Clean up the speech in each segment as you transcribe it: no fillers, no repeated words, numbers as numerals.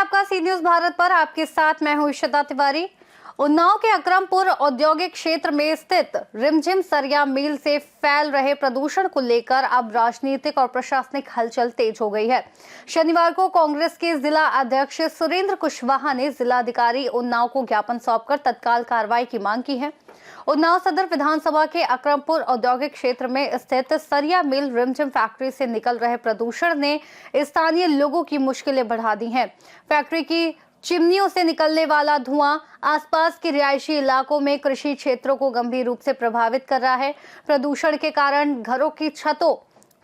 आपका सी न्यूज भारत पर। आपके साथ मैं हूं इशिता तिवारी। उन्नाव के अकरमपुर औद्योगिक क्षेत्र में स्थित रिमझिम सरिया मिल से फैल रहे प्रदूषण को लेकर अब राजनीतिक और प्रशासनिक हलचल तेज हो गई है। शनिवार को कांग्रेस के जिला अध्यक्ष सुरेंद्र कुशवाहा ने जिलाधिकारी उन्नाव को ज्ञापन सौंपकर तत्काल कार्रवाई की मांग की है। उन्नाव सदर विधानसभा के अकरमपुर औद्योगिक क्षेत्र में स्थित सरिया मिल रिमझिम फैक्ट्री से निकल रहे प्रदूषण ने स्थानीय लोगों की मुश्किलें बढ़ा दी हैं। फैक्ट्री की चिमनियों से निकलने वाला धुआं आसपास के रिहायशी इलाकों में कृषि क्षेत्रों को गंभीर रूप से प्रभावित कर रहा है। प्रदूषण के कारण घरों की छतों,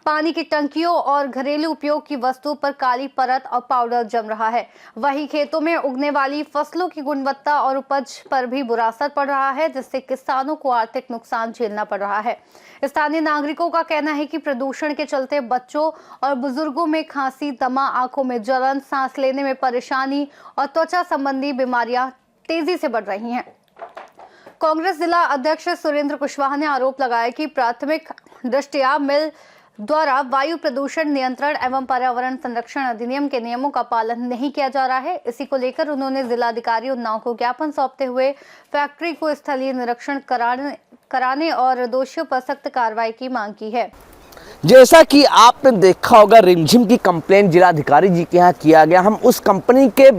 पानी की टंकियों और घरेलू उपयोग की वस्तु पर काली परत और पाउडर जम रहा है। वहीं खेतों में उगने वाली फसलों की गुणवत्ता और उपज पर भी बुरा असर पड़ रहा है, जिससे किसानों को आर्थिक नुकसान झेलना पड़ रहा है। स्थानीय नागरिकों का कहना है कि प्रदूषण के चलते बच्चों और बुजुर्गों में खांसी, दमा, आंखों में जलन, सांस लेने में परेशानी और त्वचा संबंधी बीमारियां तेजी से बढ़ रही हैं। कांग्रेस जिला अध्यक्ष सुरेंद्र कुशवाहा ने आरोप लगाया कि प्राथमिक दृष्टया मिल द्वारा वायु प्रदूषण नियंत्रण एवं पर्यावरण संरक्षण अधिनियम के नियमों का पालन नहीं किया जा रहा है। इसी को लेकर उन्होंने जिलाधिकारी उन्नाव को ज्ञापन सौंपते हुए फैक्ट्री को स्थलीय निरीक्षण कराने और दोषियों पर सख्त कार्रवाई की मांग की है। जैसा कि आपने देखा होगा, रिमझिम की कंप्लेंट जिलाधिकारी जी के यहाँ किया गया। हम उस कंपनी के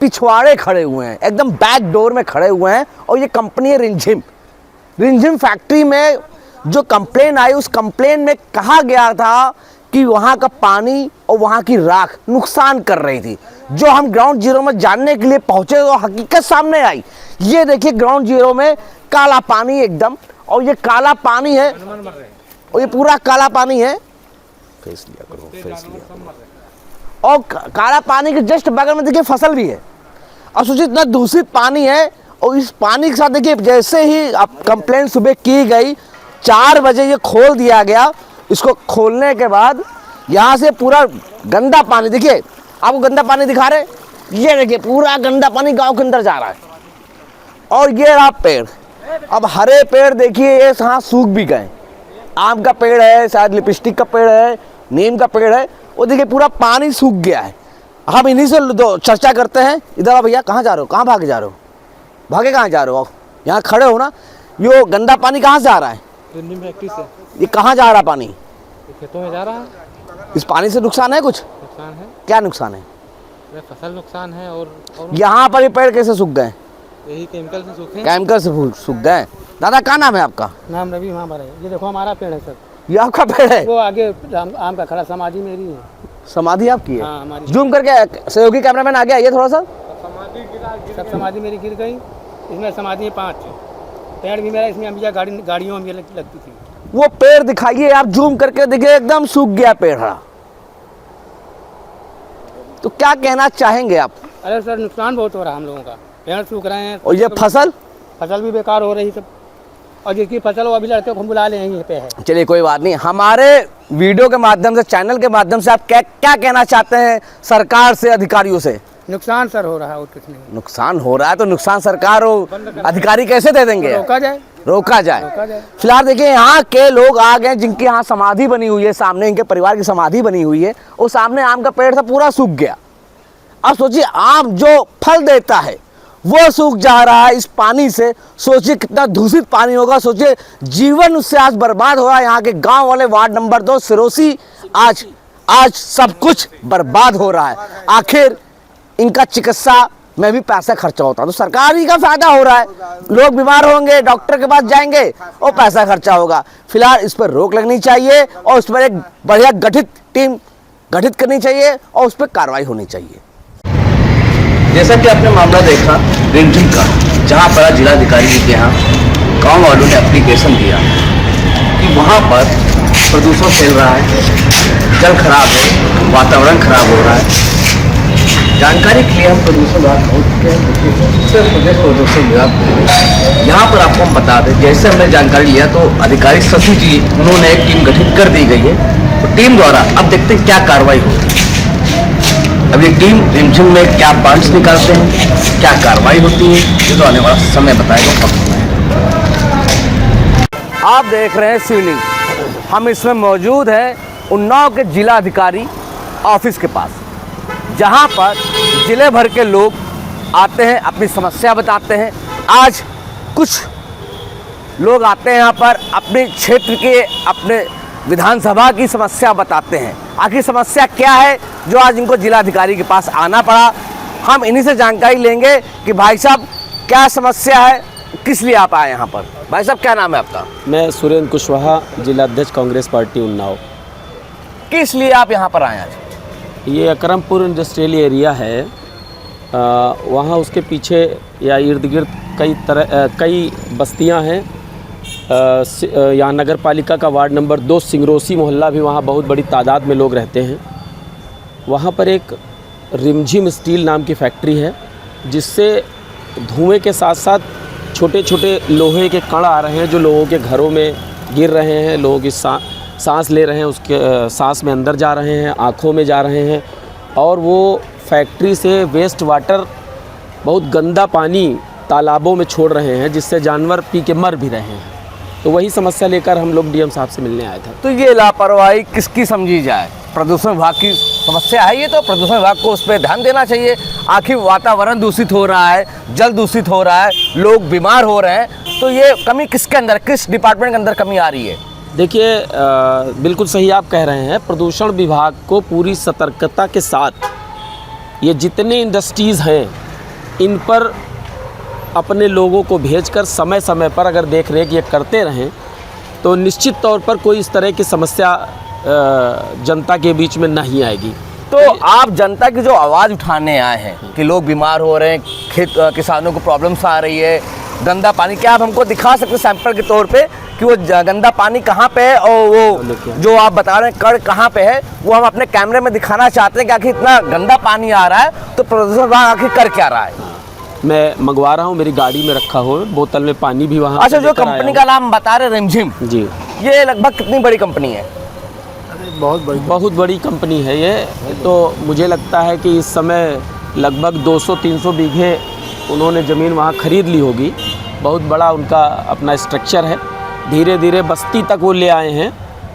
पिछवाड़े खड़े हुए हैं, एकदम बैक डोर में खड़े हुए हैं और ये कंपनी है रिमझिम फैक्ट्री में जो कंप्लेन आई, उस कंप्लेन में कहा गया था कि वहाँ का पानी और वहाँ की राख नुकसान कर रही थी। जो हम ग्राउंड जीरो में जानने के लिए पहुँचे तो हकीकत सामने आई। ये देखिए, ग्राउंड जीरो में काला पानी एकदम, और ये काला पानी है और ये पूरा काला पानी है। फेस लिया करो। और काला पानी के जस्ट बगल में देखिए फसल भी है और सोचिए इतना दूषित पानी है। और इस पानी के साथ देखिए, जैसे ही आप कंप्लेन सुबह की गई, 4 बजे ये खोल दिया गया। इसको खोलने के बाद यहाँ से पूरा गंदा पानी, देखिए आपको गंदा पानी दिखा रहे, ये देखिए पूरा गंदा पानी गांव के अंदर जा रहा है। और ये रहा पेड़, अब हरे पेड़ देखिए ये यहाँ सूख भी गए। आम का पेड़ है, शायद लिपस्टिक का पेड़ है, नीम का पेड़ है, वो देखिए पूरा पानी सूख गया है। हम इन्हीं से चर्चा करते हैं। इधर आ भैया, कहाँ जा रहे हो, कहाँ भागे जा रहे हो, भागे कहाँ जा रहे हो? यहाँ खड़े हो ना। ये गंदा पानी कहाँ से आ रहा है? फैक्ट्री से। ये कहाँ जा रहा है पानी? खेतों में जा रहा है। इस पानी से नुकसान है? कुछ नुकसान है। क्या नुकसान है? फसल नुकसान है। और यहाँ पर ये पेड़ कैसे सूख गए? यही केमिकल से सूखे। केमिकल से सूख गए। दादा, क्या नाम है आपका? नाम रवि हमारा है। ये देखो हमारा पेड़ है सर। ये आपका पेड़ है? वो आगे आम का खड़ा समाधि मेरी है। समाधि आपकी है? हाँ, हमारी। जूम करके सहयोगी कैमरामैन आ गया, ये थोड़ा सा। सब समाधि मेरी गिर गई। इसमें समाधि है 5 पेड़ भी मेरा। इसमें अम्बिया गाड़ियों में लगती थी। वो पेड़ दिखाइए, आप जूम करके देखिए, एकदम सूख गया पेड़। तो क्या कहना चाहेंगे आप? अरे सर, नुकसान बहुत हो रहा है हम लोगों का। पेड़ सूख रहे हैं और ये फसल भी बेकार हो रही सब। और जिसकी फसल वो अभी लड़के को बुला ले यहीं पे है। चलिए कोई बात नहीं। हमारे वीडियो के माध्यम से, चैनल के माध्यम से आप क्या कहना चाहते हैं सरकार से, अधिकारियों से? नुकसान सर हो रहा है और कुछ नहीं। नुकसान हो रहा है तो नुकसान सरकार और अधिकारी कैसे दे देंगे? रोका जाए। फिलहाल देखिए, यहाँ के लोग आ गए जिनके यहाँ समाधि बनी हुई है, सामने इनके परिवार की समाधि बनी हुई है। और सामने आम का पेड़ था, पूरा सूख गया। अब सोचिए, आम जो फल देता है वो सूख जा रहा है इस पानी से। सोचिए कितना दूषित पानी होगा। सोचिए, जीवन उससे आज बर्बाद हो रहा है। यहाँ के गांव वाले, वार्ड नंबर 2 सिरोसी, आज सब कुछ बर्बाद हो रहा है। आखिर इनका चिकित्सा में भी पैसा खर्चा होता है, तो सरकार ही का फायदा हो रहा है। लोग बीमार होंगे, डॉक्टर के पास जाएंगे और पैसा खर्चा होगा। फिलहाल इस पर रोक लगनी चाहिए और उस पर एक बढ़िया टीम गठित करनी चाहिए और उस पर कार्रवाई होनी चाहिए। जैसा कि आपने मामला देखा रिमझिम का, जहां पर जिलाधिकारी जी के यहाँ गाँव वालों ने एप्लीकेशन दिया कि वहाँ पर प्रदूषण फैल रहा है, जल खराब है, वातावरण खराब हो रहा है। जानकारी के लिए हम प्रदूषण विभाग पहुँच चुके हैं, उत्तर प्रदेश प्रदूषण विभाग। यहाँ पर आपको हम बता दें, जैसे हमने जानकारी लिया तो अधिकारी शशि जी, उन्होंने एक टीम गठित कर दी गई है। तो टीम द्वारा अब देखते हैं क्या कार्रवाई होगी। अब ये टीम रिमझिम में क्या पॉइंट्स निकालते हैं, क्या कार्रवाई होती है, ये तो आने वाला समय बताएगा। आप देख रहे हैं सी न्यूज़। हम इसमें मौजूद हैं उन्नाव के जिला अधिकारी ऑफिस के पास, जहां पर जिले भर के लोग आते हैं, अपनी समस्या बताते हैं। आज कुछ लोग आते हैं यहाँ पर अपने क्षेत्र के, अपने विधानसभा की समस्या बताते हैं। आखिर समस्या क्या है जो आज इनको जिलाधिकारी के पास आना पड़ा, हम इन्हीं से जानकारी लेंगे कि भाई साहब क्या समस्या है, किस लिए आप आए यहाँ पर। भाई साहब क्या नाम है आपका? मैं सुरेंद्र कुशवाहा, जिला अध्यक्ष कांग्रेस पार्टी उन्नाव। किस लिए आप यहाँ पर आए आज? ये अकरमपुर इंडस्ट्रियल एरिया है, वहाँ उसके पीछे या इर्द गिर्द कई बस्तियाँ हैं। यहाँ नगर पालिका का वार्ड नंबर 2 सिंगरोसी मोहल्ला भी, वहाँ बहुत बड़ी तादाद में लोग रहते हैं। वहाँ पर एक रिमझिम स्टील नाम की फैक्ट्री है, जिससे धुएं के साथ साथ छोटे छोटे लोहे के कण आ रहे हैं, जो लोगों के घरों में गिर रहे हैं। लोगों की सांस ले रहे हैं, उसके सांस में अंदर जा रहे हैं, आँखों में जा रहे हैं। और वो फैक्ट्री से वेस्ट वाटर, बहुत गंदा पानी तालाबों में छोड़ रहे हैं, जिससे जानवर पी के मर भी रहे हैं। तो वही समस्या लेकर हम लोग डीएम साहब से मिलने आए थे। तो ये लापरवाही किसकी समझी जाए? प्रदूषण विभाग की समस्या है ये, तो प्रदूषण विभाग को उस पर ध्यान देना चाहिए। आखिर वातावरण दूषित हो रहा है, जल दूषित हो रहा है, लोग बीमार हो रहे हैं, तो ये कमी किसके अंदर, किस डिपार्टमेंट के अंदर कमी आ रही है? देखिए, बिल्कुल सही आप कह रहे हैं। प्रदूषण विभाग को पूरी सतर्कता के साथ ये जितने इंडस्ट्रीज़ हैं, इन पर अपने लोगों को भेजकर समय समय पर अगर देख रेख ये करते रहें, तो निश्चित तौर पर कोई इस तरह की समस्या जनता के बीच में नहीं आएगी। तो आप जनता की जो आवाज़ उठाने आए हैं कि लोग बीमार हो रहे हैं, किसानों को प्रॉब्लम्स आ रही है, गंदा पानी, क्या आप हमको दिखा सकते हैं सैंपल के तौर पे कि वो गंदा पानी कहाँ पे है और वो जो आप बता रहे हैं कण कहाँ पे है, वो हम अपने कैमरे में दिखाना चाहते हैं कि आखिर इतना गंदा पानी आ रहा है, तो प्रदूषण विभाग आखिर कर क्या रहा है? मैं मंगवा रहा हूँ, मेरी गाड़ी में रखा हो, बोतल में पानी भी वहाँ। अच्छा, जो कंपनी का नाम बता रहे रिमझिम, जी, ये लगभग कितनी बड़ी कंपनी है? बहुत बड़ी कंपनी है ये। तो मुझे लगता है कि इस समय लगभग 200-300 बीघे उन्होंने ज़मीन वहाँ ख़रीद ली होगी। बहुत बड़ा उनका अपना स्ट्रक्चर है। धीरे धीरे बस्ती तक वो ले आए हैं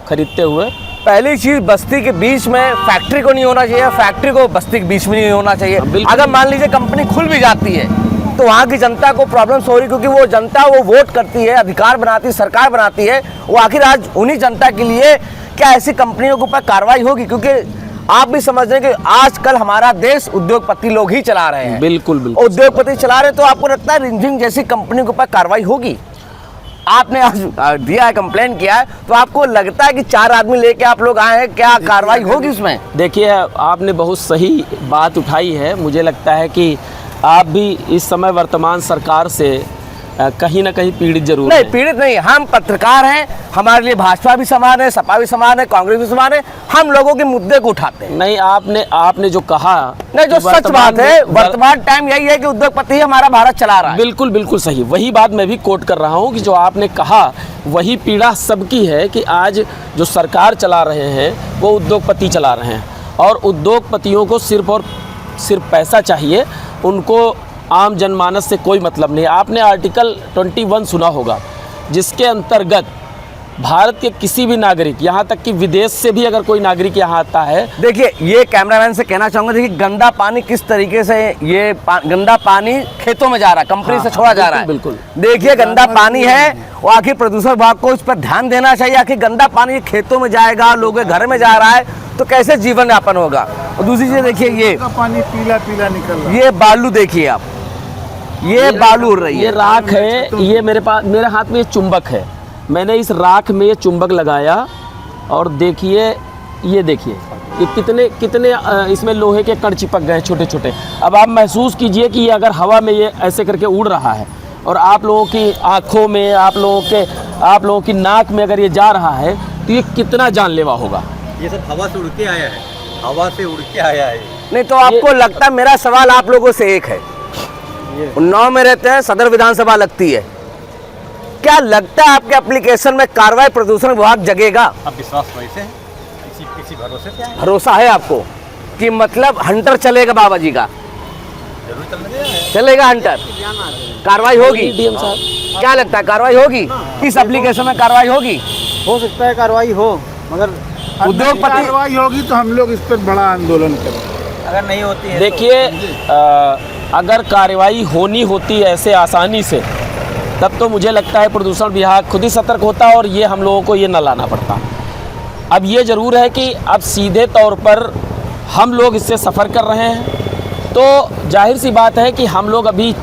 खरीदते हुए। पहली चीज़, बस्ती के बीच में फैक्ट्री को नहीं होना चाहिए, फैक्ट्री को बस्ती के बीच में नहीं होना चाहिए। अगर मान लीजिए कंपनी खुल भी जाती है तो वहाँ की जनता को प्रॉब्लम्स हो रही, क्योंकि वो जनता वो वोट करती है, अधिकार बनाती है, सरकार बनाती है। वो आखिर आज उन्हीं जनता के लिए क्या ऐसी कंपनियों के ऊपर कार्रवाई होगी? क्योंकि आप भी समझ रहे हैं कि आजकल हमारा देश उद्योगपति लोग ही चला रहे हैं। बिल्कुल बिल्कुल उद्योगपति चला रहे हैं, तो आपको लगता है रिमझिम जैसी कंपनियों के ऊपर कार्रवाई होगी? आपने आज दिया है, कंप्लेन किया है, तो आपको लगता है कि 4 आदमी लेके आप लोग आए हैं, क्या कार्रवाई होगी उसमें? देखिए, आपने बहुत सही बात उठाई है। मुझे लगता है कि आप भी इस समय वर्तमान सरकार से कहीं ना कहीं पीड़ित जरूर नहीं, हैं। पीड़ित नहीं, हम पत्रकार हैं, हमारे लिए भाजपा भी समान है, सपा भी समान है, कांग्रेस भी समान है, हम लोगों के मुद्दे को उठाते हैं। नहीं, आपने जो कहा, नहीं, जो सच बात है, वर्तमान टाइम यही है कि उद्योगपति हमारा भारत चला रहा है। बिल्कुल बिल्कुल सही, वही बात मैं भी कोट कर रहा हूँ कि जो आपने कहा वही पीड़ा सबकी है कि आज जो सरकार चला रहे हैं वो उद्योगपति चला रहे हैं, और उद्योगपतियों को सिर्फ और सिर्फ पैसा चाहिए, उनको आम जनमानस से कोई मतलब नहीं। आपने आर्टिकल 21 सुना होगा, जिसके अंतर्गत भारत के किसी भी नागरिक, यहाँ तक कि विदेश से भी अगर कोई नागरिक यहाँ आता है। देखिए, ये कैमरामैन से कहना चाहूँगा, देखिए गंदा पानी किस तरीके से, ये गंदा पानी खेतों में जा रहा है, कंपनी से छोड़ा जा रहा है। बिल्कुल। देखिए गंदा पानी है, और आखिर प्रदूषण विभाग को इस पर ध्यान देना चाहिए। आखिर गंदा पानी खेतों में जाएगा, लोगों के घर में जा रहा है, तो कैसे जीवन यापन होगा? और दूसरी चीज़ देखिए, ये पानी पीला पीला निकल रहा है, ये बालू देखिए आप, ये बालू उड़ रही है, ये राख है। ये मेरे हाथ में ये चुंबक है, मैंने इस राख में ये चुंबक लगाया, और देखिए, ये देखिए ये कितने इसमें लोहे के कण चिपक गए छोटे छोटे। अब आप महसूस कीजिए कि ये अगर हवा में ये ऐसे करके उड़ रहा है, और आप लोगों की आँखों में, आप लोगों की नाक में अगर ये जा रहा है, तो ये कितना जानलेवा होगा। ये सब हवा से उड़ के आया है, हवा से उड़ के आया है। नहीं तो आपको लगता है, मेरा सवाल आप लोगों से एक है, उन्नाव में रहते हैं, सदर विधानसभा लगती है, क्या लगता है आपके एप्लीकेशन में कार्रवाई प्रदूषण विभाग जगेगा? अब विश्वास वैसे है, किसी भरोसे से आए, भरोसा है आपको कि मतलब हंटर चलेगा बाबा जी का? जरूर चलेगा हंटर, कार्रवाई होगी? डीएम साहब, क्या लगता है कार्रवाई होगी? इस एप्लीकेशन में कार्रवाई होगी? हो सकता है कार्रवाई हो, मगर उद्योगपति कार्रवाई होगी तो हम लोग इस पर बड़ा आंदोलन करें। अगर नहीं होती है देखिए, अगर कार्रवाई होनी होती ऐसे आसानी से, तब तो मुझे लगता है प्रदूषण विभाग खुद ही सतर्क होता और ये हम लोगों को ये न लाना पड़ता। अब ये ज़रूर है कि अब सीधे तौर पर हम लोग इससे सफ़र कर रहे हैं, तो जाहिर सी बात है कि हम लोग अभी,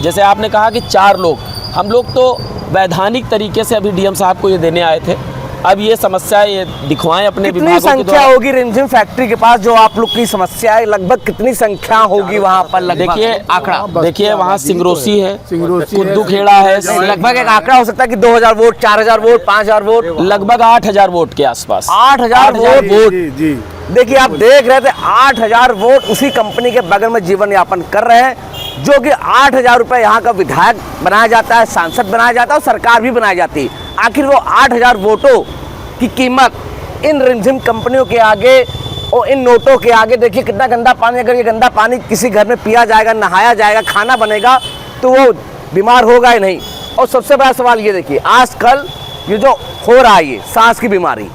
जैसे आपने कहा कि 4 लोग, हम लोग तो वैधानिक तरीके से अभी डीएम साहब को ये देने आए थे। अब ये समस्या ये दिखवाएं अपने कितनी विभागों के संख्या द्वारा। होगी रिमझिम फैक्ट्री के पास जो आप लोग की समस्या है, लगभग कितनी संख्या होगी वहाँ पर? लगभग देखिए आंकड़ा, देखिए वहाँ सिंगरोसी है, सिंगरोसी है, कुद्दू खेड़ा है, लगभग एक आंकड़ा हो सकता है कि 2000 वोट, 4000 वोट, 5000 वोट, लगभग 8000 वोट के आसपास। 8000 वोट। जी जी देखिए आप देख रहे थे 8000 वोट उसी कंपनी के बगल में जीवन यापन कर रहे हैं, जो कि 8000 रुपए यहाँ का विधायक बनाया जाता है, सांसद बनाया जाता है और सरकार भी बनाई जाती है। आखिर वो 8000 वोटों की कीमत इन रिमझिम कंपनियों के आगे और इन नोटों के आगे, देखिए कितना गंदा पानी। अगर ये गंदा पानी किसी घर में पिया जाएगा, नहाया जाएगा, खाना बनेगा, तो वो बीमार होगा ही नहीं। और सबसे बड़ा सवाल ये देखिए, आजकल ये जो हो रहा है ये सांस की बीमारी,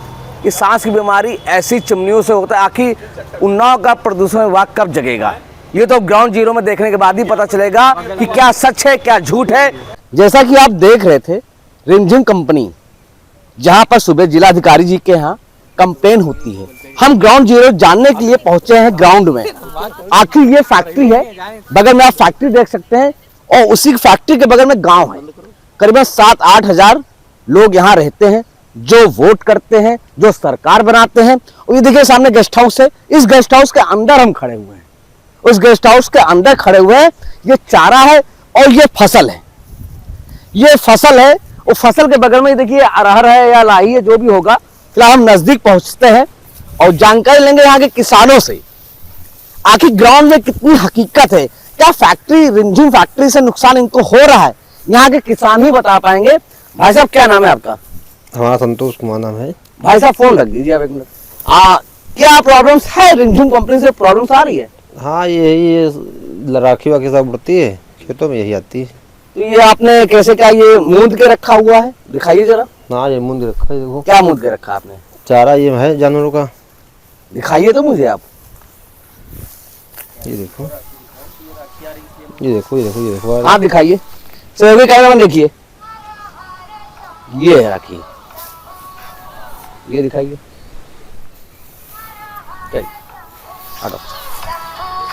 ये सांस की बीमारी ऐसी चिमनियों से होता है। आखिर उन्नाव का प्रदूषण विभाग कब जगेगा? ये तो ग्राउंड जीरो में देखने के बाद ही पता चलेगा कि क्या सच है क्या झूठ है। जैसा कि आप देख रहे थे, रिमझिम कंपनी जहां पर सुबह जिलाधिकारी जी के यहाँ कंप्लेन होती है, हम ग्राउंड जीरो जानने के लिए पहुंचे हैं ग्राउंड में। आखिर ये फैक्ट्री है, बगल में आप फैक्ट्री देख सकते हैं और उसी फैक्ट्री के बगल में गांव है। करीबन 7-8 हजार लोग यहाँ रहते हैं, जो वोट करते हैं, जो सरकार बनाते हैं। और ये देखिए सामने गेस्ट हाउस है, इस गेस्ट हाउस के अंदर हम खड़े हुए हैं। उस गेस्ट हाउस के अंदर खड़े हुए हैं, ये चारा है और ये फसल है, ये फसल है। और फसल के बगल में देखिए अरहर है या लाही है, जो भी होगा। फिलहाल हम नजदीक पहुंचते हैं और जानकारी लेंगे यहाँ के किसानों से, आखिर ग्राउंड में कितनी हकीकत है, क्या फैक्ट्री, रिमझिम फैक्ट्री से नुकसान इनको हो रहा है, यहाँ के किसान ही बता पाएंगे। भाई साहब क्या नाम है आपका? हमारा संतोष कुमार नाम है। भाई साहब फोन रख दीजिए आप एक मिनट। क्या प्रॉब्लम्स है, रिमझिम कंपनी से प्रॉब्लम्स आ रही है? हाँ यही राखी वाखी सब उड़ती है, खेतों में यही आती है। तो ये आपने कैसे, क्या ये मूंद के रखा हुआ है? दिखाइए जरा। हाँ ये मूंद रखा है, देखो क्या मूंद के रखा आपने? चारा ये है जानवरों का। दिखाइए तो मुझे आप। ये देखो, ये देखो, ये देखो, ये देखो। आप दिखाइए, सभी कैमरा में देखिए। ये है राखी, ये दिखाइए। हटो।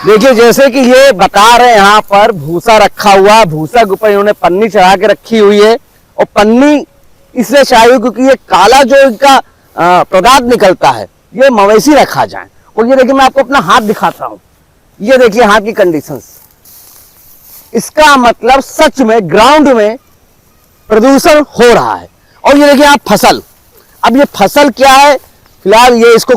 देखिए जैसे कि ये बता रहे हैं, यहाँ पर भूसा रखा हुआ, भूसा के ऊपर इन्होंने पन्नी चढ़ा के रखी हुई है। और पन्नी इसलिए चढ़ाई हुई क्योंकि ये काला जो इनका पदार्थ निकलता है, ये मवेशी रखा जाए। और ये देखिए मैं आपको अपना हाथ दिखाता हूँ, ये देखिए हाथ की कंडीशंस। इसका मतलब सच में ग्राउंड में प्रदूषण हो रहा है। और ये देखिए आप फसल, अब ये फसल क्या है, फिलहाल ये इसको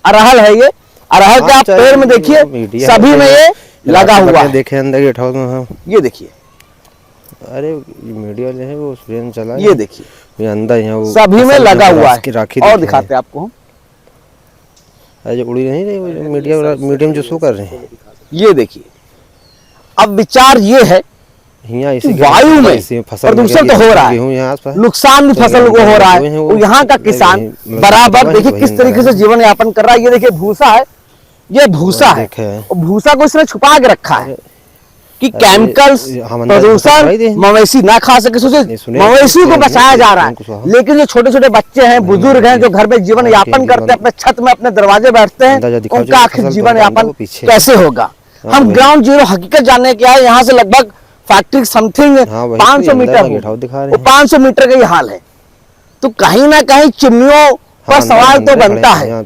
अरहर है, ये अरहर के आप पेड़ में देखिए सभी में ये लगा हुआ है। देखे अंदर गेट हाउस में। हाँ ये देखिए, अरे ये मीडिया वाले हैं, वो ट्रेन चला है। ये देखिए ये अंदर यहाँ वो सभी में लगा हुआ है। राखी और दिखाते हैं आपको हम, अरे जो उड़ी नहीं रही मीडिया में जो शो कर रहे हैं, ये देखिए। अब विचार ये है यहाँ कि वायु में प्रदूषण तो हो रहा है, नुकसान भी फसल को हो रहा है। और यहाँ का किसान बराबर देखिए किस तरीके से जीवन यापन कर रहा है। ये देखिए भूसा है, ये भूसा है, और भूसा को इसने छुपा के रखा है कि केमिकल्स, प्रदूषण मवेशी ना खा सके, सोचे मवेशी को बचाया जा रहा है। लेकिन जो छोटे छोटे बच्चे हैं, बुजुर्ग हैं, जो घर में जीवन यापन करते हैं, अपने छत में अपने दरवाजे बैठते हैं, उनका आखिर जीवन यापन कैसे होगा? हम ग्राउंड जीरो हकीकत जानने के आए। यहाँ से लगभग फैक्ट्री समथिंग 500 मीटर, 500 मीटर का ये हाल है। तो कहीं ना कहीं चिमनियों पर सवाल तो बनता है।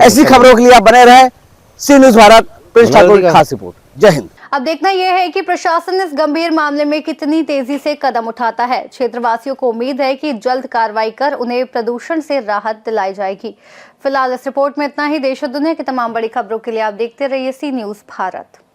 ऐसी खबरों के लिए आप बने रहे। सी न्यूज़ भारत, प्रिंस ठाकुर की खास रिपोर्ट। जय हिंद। अब देखना यह है कि प्रशासन इस गंभीर मामले में कितनी तेजी से कदम उठाता है। क्षेत्रवासियों को उम्मीद है कि जल्द कार्रवाई कर उन्हें प्रदूषण से राहत दिलाई जाएगी। फिलहाल इस रिपोर्ट में इतना ही। देश और दुनिया की तमाम बड़ी खबरों के लिए आप देखते रहिए सी न्यूज़ भारत।